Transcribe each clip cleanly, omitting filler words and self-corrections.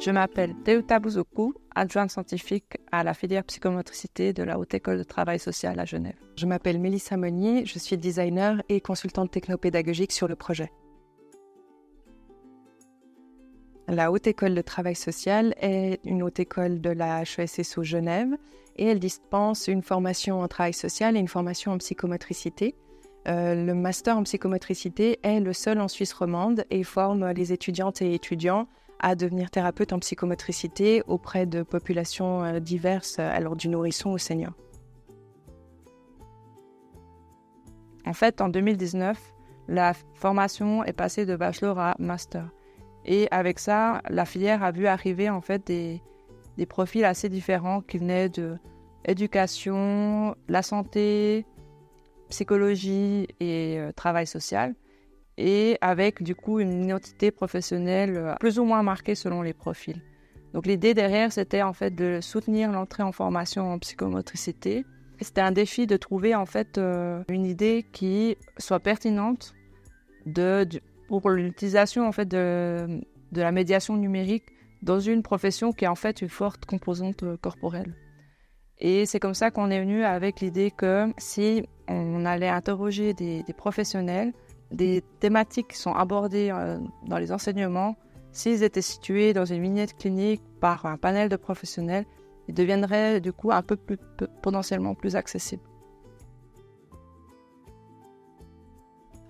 Je m'appelle Teuta Bouzoukou, adjointe scientifique à la filière psychomotricité de la Haute École de Travail Social à Genève. Je m'appelle Mélissa Monnier, je suis designer et consultante technopédagogique sur le projet. La Haute École de Travail Social est une haute école de la HESSO Genève et elle dispense une formation en travail social et une formation en psychomotricité. Le master en psychomotricité est le seul en Suisse romande et forme les étudiantes et étudiants à devenir thérapeute en psychomotricité auprès de populations diverses, alors du nourrisson au senior. En fait, en 2019, la formation est passée de bachelor à master. Et avec ça, la filière a vu arriver en fait des profils assez différents qui venaient de éducation, la santé, psychologie et travail social. Et avec du coup une identité professionnelle plus ou moins marquée selon les profils. Donc l'idée derrière, c'était en fait de soutenir l'entrée en formation en psychomotricité. Et c'était un défi de trouver en fait une idée qui soit pertinente pour l'utilisation en fait de la médiation numérique dans une profession qui a en fait une forte composante corporelle. Et c'est comme ça qu'on est venu avec l'idée que si on allait interroger des professionnels, des thématiques qui sont abordées dans les enseignements, s'ils étaient situés dans une vignette clinique par un panel de professionnels, ils deviendraient du coup un peu plus potentiellement plus accessibles.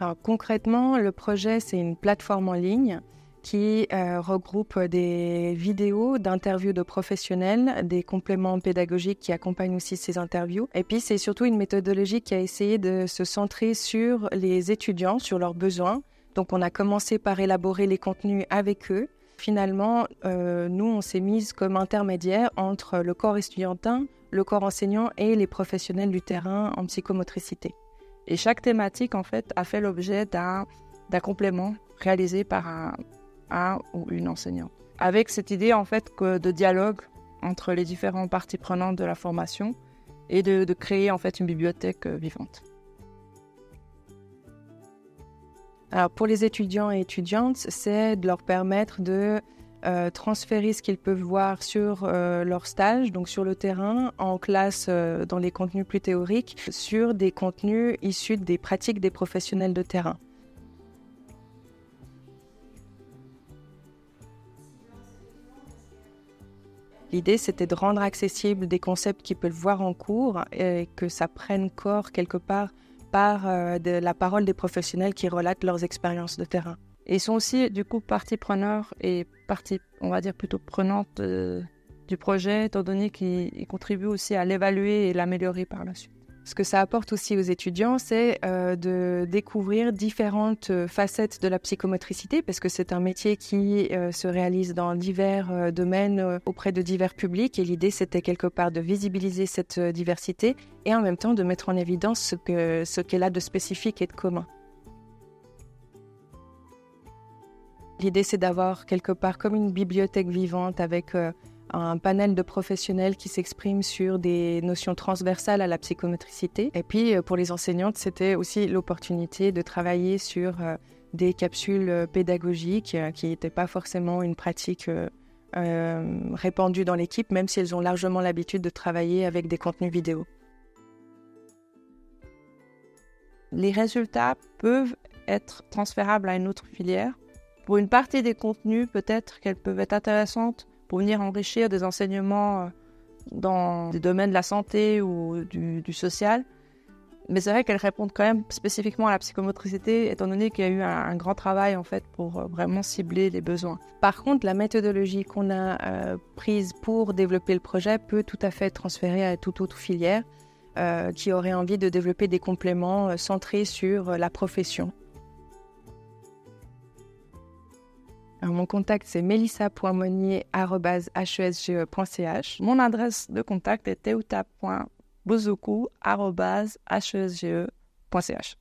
Alors, concrètement, le projet, c'est une plateforme en ligne qui regroupe des vidéos d'interviews de professionnels, des compléments pédagogiques qui accompagnent aussi ces interviews. Et puis, c'est surtout une méthodologie qui a essayé de se centrer sur les étudiants, sur leurs besoins. Donc, on a commencé par élaborer les contenus avec eux. Finalement, nous, on s'est mis comme intermédiaire entre le corps estudiantin, le corps enseignant et les professionnels du terrain en psychomotricité. Et chaque thématique, en fait, a fait l'objet d'un complément réalisé par un ou une enseignante. Avec cette idée, en fait, de dialogue entre les différentes parties prenantes de la formation et de créer, en fait, une bibliothèque vivante. Alors, pour les étudiants et étudiantes, c'est de leur permettre de transférer ce qu'ils peuvent voir sur leur stage, donc sur le terrain, en classe, dans les contenus plus théoriques, sur des contenus issus des pratiques des professionnels de terrain. L'idée, c'était de rendre accessibles des concepts qu'ils peuvent voir en cours et que ça prenne corps quelque part par de la parole des professionnels qui relatent leurs expériences de terrain. Et ils sont aussi, du coup, partie preneur et partie, on va dire, plutôt prenante du projet, étant donné qu'ils contribuent aussi à l'évaluer et l'améliorer par la suite. Ce que ça apporte aussi aux étudiants, c'est de découvrir différentes facettes de la psychomotricité, parce que c'est un métier qui se réalise dans divers domaines auprès de divers publics. Et l'idée, c'était quelque part de visibiliser cette diversité et en même temps de mettre en évidence ce qu'elle a de spécifique et de commun. L'idée, c'est d'avoir quelque part comme une bibliothèque vivante avec un panel de professionnels qui s'expriment sur des notions transversales à la psychomotricité. Et puis, pour les enseignantes, c'était aussi l'opportunité de travailler sur des capsules pédagogiques qui n'étaient pas forcément une pratique répandue dans l'équipe, même si elles ont largement l'habitude de travailler avec des contenus vidéo. Les résultats peuvent être transférables à une autre filière. Pour une partie des contenus, peut-être qu'elles peuvent être intéressantes pour venir enrichir des enseignements dans des domaines de la santé ou du social. Mais c'est vrai qu'elles répondent quand même spécifiquement à la psychomotricité, étant donné qu'il y a eu un grand travail en fait, pour vraiment cibler les besoins. Par contre, la méthodologie qu'on a prise pour développer le projet peut tout à fait être transférée à toute autre filière qui aurait envie de développer des compléments centrés sur la profession. Alors, mon contact, c'est melissa.monnier@hesge.ch. Mon adresse de contact est teuta.bouzoukou@hesge.ch.